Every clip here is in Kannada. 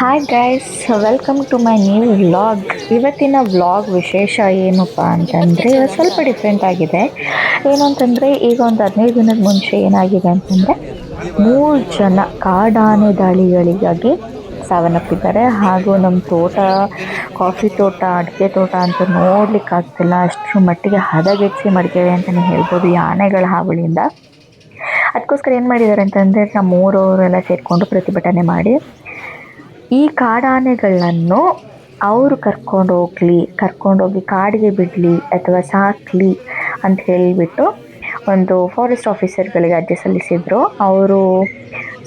Hi guys, welcome to my new vlog. ಇವತ್ತಿನ ವ್ಲಾಗ್ ವಿಶೇಷ ಏನಪ್ಪ ಅಂತಂದರೆ ಇವತ್ತು ಸ್ವಲ್ಪ ಡಿಫ್ರೆಂಟ್ ಆಗಿದೆ. ಏನು ಅಂತಂದರೆ ಈಗ ಒಂದು 15 ದಿನದ ಮುಂಚೆ ಏನಾಗಿದೆ ಅಂತಂದರೆ 3 ಜನ ಕಾಡಾನೆ ದಾಳಿಗಳಿಗಾಗಿ ಸಾವನ್ನಪ್ಪಿದ್ದಾರೆ. ಹಾಗೂ ನಮ್ಮ ತೋಟ, ಕಾಫಿ ತೋಟ, ಅಡಿಕೆ ತೋಟ ಅಂತ ನೋಡ್ಲಿಕ್ಕಾಗ್ತಿಲ್ಲ, ಅಷ್ಟರ ಮಟ್ಟಿಗೆ ಹದಗೆಡಿಸಿ ಮಡಿಕೇವೆ ಅಂತಲೇ ಹೇಳ್ಬೋದು ಈ ಆನೆಗಳ ಹಾವಳಿಯಿಂದ. ಅದಕ್ಕೋಸ್ಕರ ಏನು ಮಾಡಿದ್ದಾರೆ ಅಂತಂದರೆ ನಮ್ಮ ಊರವರೆಲ್ಲ ಸೇರಿಕೊಂಡು ಪ್ರತಿಭಟನೆ ಮಾಡಿ ಈ ಕಾಡಾನೆಗಳನ್ನು ಅವರು ಕರ್ಕೊಂಡೋಗಿ ಕಾಡಿಗೆ ಬಿಡಲಿ ಅಥವಾ ಸಾಕಲಿ ಅಂತ ಹೇಳಿಬಿಟ್ಟು ಒಂದು ಫಾರೆಸ್ಟ್ ಆಫೀಸರ್ಗಳಿಗೆ ಅರ್ಜಿ ಸಲ್ಲಿಸಿದರು. ಅವರು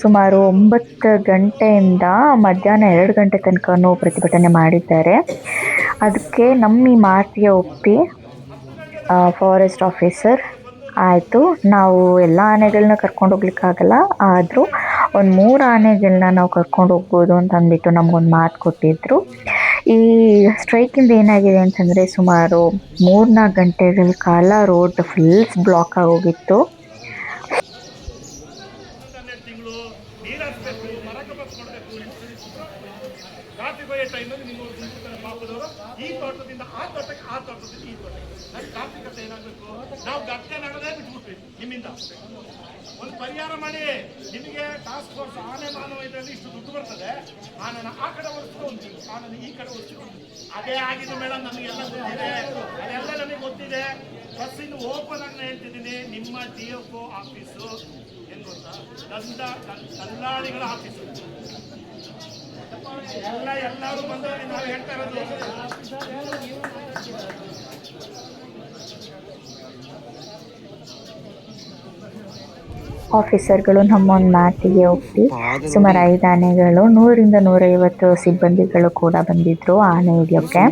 ಸುಮಾರು 9 ಗಂಟೆಯಿಂದ ಮಧ್ಯಾಹ್ನ 2 ಗಂಟೆ ತನಕನೂ ಪ್ರತಿಭಟನೆ ಮಾಡಿದ್ದಾರೆ. ಅದಕ್ಕೆ ನಮ್ಮ ಈ ಮಾತಿಗೆ ಒಪ್ಪಿ ಫಾರೆಸ್ಟ್ ಆಫೀಸರ್ ಆಯಿತು, ನಾವು ಎಲ್ಲ ಆನೆಗಳನ್ನ ಕರ್ಕೊಂಡು ಹೋಗ್ಲಿಕ್ಕಾಗಲ್ಲ, ಆದರೂ ಒಂದು 3 ಆನೆಗಳನ್ನ ನಾವು ಕರ್ಕೊಂಡು ಹೋಗ್ಬೋದು ಅಂತ ಅಂದ್ಬಿಟ್ಟು ನಮಗೊಂದು ಮಾತು ಕೊಟ್ಟಿದ್ದರು. ಈ ಸ್ಟ್ರೈಕಿಂದ ಏನಾಗಿದೆ ಅಂತಂದರೆ ಸುಮಾರು 3-4 ಗಂಟೆಗಳ ಕಾಲ ರೋಡ್ ಫುಲ್ ಬ್ಲಾಕ್ ಆಗೋಗಿತ್ತು. ಈ ತೋಟದಿಂದ ಆ ತೋಟಕ್ಕೆ, ಆ ತೋಟದಿಂದ ಈ ತೋಟಕ್ಕೆ ನನ್ನ ತಾಂತ್ರಿಕತೆ ಏನಾಗಬೇಕು? ನಾವು ಗದ್ದೆ ನಡದೇ ಬಿಟ್ಬಿಟ್ವಿ. ನಿಮ್ಮಿಂದ ಒಂದು ಪರಿಹಾರ ಮಾಡಿ. ನಿಮಗೆ ಟಾಸ್ಕ್ ಫೋರ್ಸ್ ಆನೆ ಮಾನವ ಇದರಲ್ಲಿ ಇಷ್ಟು ದುಡ್ಡು ಬರ್ತದೆ, ಆನನ ಆ ಕಡೆ ಓಡಿಸ್ತು ಒಂದು, ಆನನ ಈ ಕಡೆ ಓಡಿಸ್ತು ಅದೇ ಆಗಿದೆ ಮೇಡಮ್. ನಮಗೆಲ್ಲ ಗೊತ್ತಿದೆ, ಅದೆಲ್ಲ ನಮಗೆ ಗೊತ್ತಿದೆ. ಬಸ್ ಇನ್ನು ಓಪನ್ ಆಗಿ ಹೇಳ್ತಿದ್ದೀನಿ, ನಿಮ್ಮ DFO ಆಫೀಸು ಏನು ಗೊತ್ತಾ, ದಲ್ಲಾಳಿಗಳ ಆಫೀಸು. ಎಲ್ಲರೂ ಬಂದವರಿಗೆ ನಾವು ಹೇಳ್ತಾ ಇರೋದು, ಆಫೀಸರ್ಗಳು ನಮ್ಮೊಂದು ಮಾತಿಗೆ ಒಪ್ಪಿ ಸುಮಾರು 5 ಆನೆಗಳು, 100-150 ಸಿಬ್ಬಂದಿಗಳು ಕೂಡ ಬಂದಿದ್ರು ಆನೆ ಹಿಡಿಯೋಕ್ಕೆ.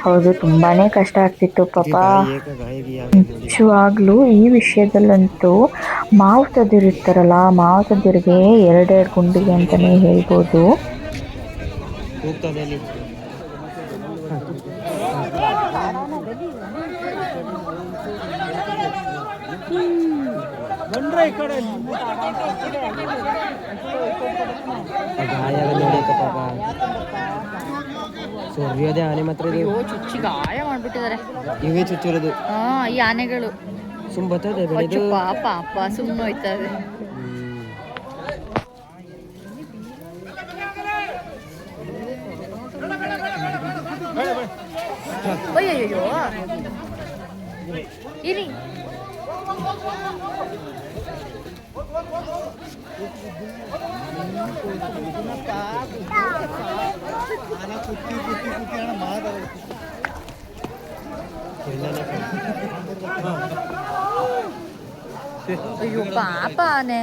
ಹೌದು, ತುಂಬಾ ಕಷ್ಟ ಆಗ್ತಿತ್ತು ಪಾಪ. ನಿಜವಾಗ್ಲೂ ಈ ವಿಷಯದಲ್ಲಂತೂ ಮಾವುತದಿರ್ತಾರಲ್ಲ, ಮಾವುತದಿರಿಗೆ 2 ಗುಂಡಿಗೆ ಅಂತಲೇ ಹೇಳ್ಬೋದು. ಸೂರ್ಯೋದಯ ಆನೆ ಮಾತ್ರ ಚುಚ್ಚಿ ಗಾಯ ಮಾಡ್ಬಿಟ್ಟಿದ್ದಾರೆ. ಇವೇ ಚುಚ್ಚಿರೋದು ಈ ಆನೆಗಳು ಸುಂಬತ್ತದೆ ಬೆಳೆದು ಪಾಪ ಅಪ್ಪ ಸುಮ್ಮನೆ ಹೋಯ್ತದೆ. ಅಯ್ಯಯ್ಯೋ ಇರಿ ಅಯ್ಯೋ ಪಾಪ ಆನೆ.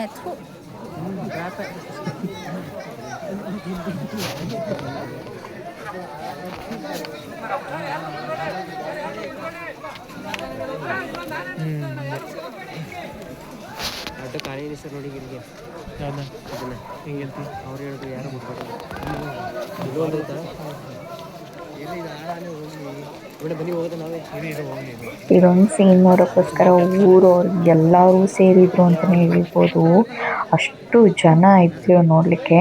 ಅದು ಕಾಳಿ ಹೆಸರು ನೋಡಿ ಗಿರಿಗೆ ಅದನ್ನ ಹಿಂಗೆ ಹೇಳ್ತೀವಿ. ಅವ್ರು ಹೇಳಿದ್ರು ಯಾರು ಬಿಟ್ಬಿಟ್ಟು ಇದು ಒಂದು ಬನ್ನಿ ಹೋಗೋದು ನಾವೇ ಇದೊಂದು ಸೀನ್ ನೋಡೋಕ್ಕೋಸ್ಕರ ಊರವ್ರು ಎಲ್ಲರೂ ಸೇರಿದ್ರು ಅಂತಲೇ ಹೇಳ್ಬೋದು. ಅಷ್ಟು ಜನ ಇದ್ರು ನೋಡಲಿಕ್ಕೆ.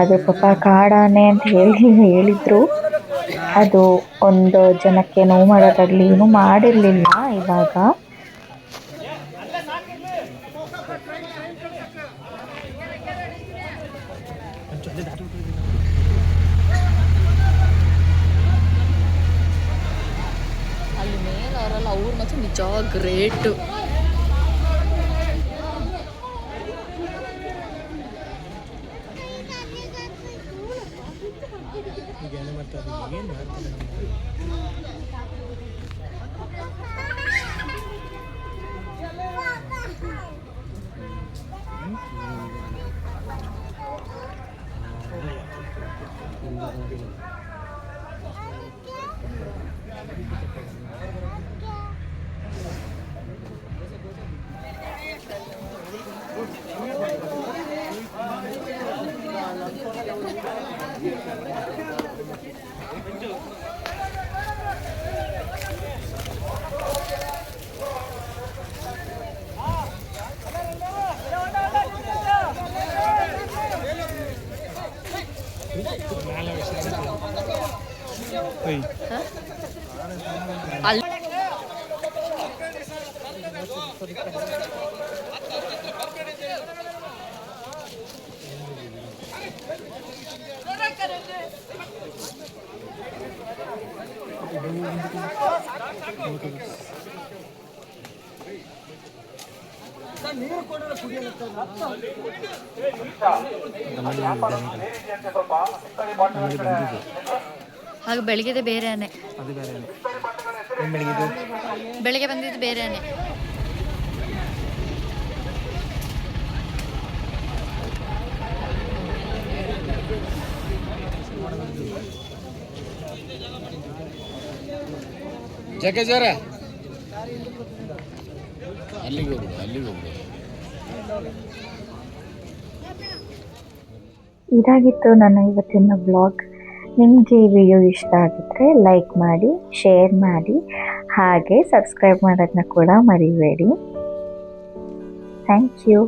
ಅದು ಪಾಪ ಕಾಡಾನೆ ಅಂತ ಹೇಳಿದ್ರು, ಅದು ಒಂದು ಜನಕ್ಕೆ ನೋವು ಮಾಡೋದಾಗಲಿ ಏನೂ ಮಾಡಿರಲಿಲ್ಲ. ಇವಾಗ ಅಲ್ಲಿ ಮೇಲೆ ಅವರಲ್ಲ, ಅವ್ರು ಮಾತ್ರ ನಿಜ ಗ್ರೇಟ್. ಹಾಗೆ ಬೆಳಿಗ್ಗೆ ಬೇರೆನೆ, ಅದು ಬೇರೆ ಏನು ಬೆಳಿಗ್ಗೆ ಬೆಳಿಗ್ಗೆ ಬಂದಿದ್ದು ಬೇರೆನೆ. ಜಗಜಾರ ಅಲ್ಲಿಗೆ ಹೋಗ್ಬೋದು. ಇದಾಗಿತ್ತು ನನ್ನ ಇವತ್ತಿನ ಬ್ಲಾಗ್. ನಿಮಗೆ ಈ ವಿಡಿಯೋ ಇಷ್ಟ ಆಗಿದ್ರೆ ಲೈಕ್ ಮಾಡಿ, ಶೇರ್ ಮಾಡಿ, ಹಾಗೆ ಸಬ್ಸ್ಕ್ರೈಬ್ ಮಾಡೋದನ್ನ ಕೂಡ ಮರಿಬೇಡಿ. Thank you.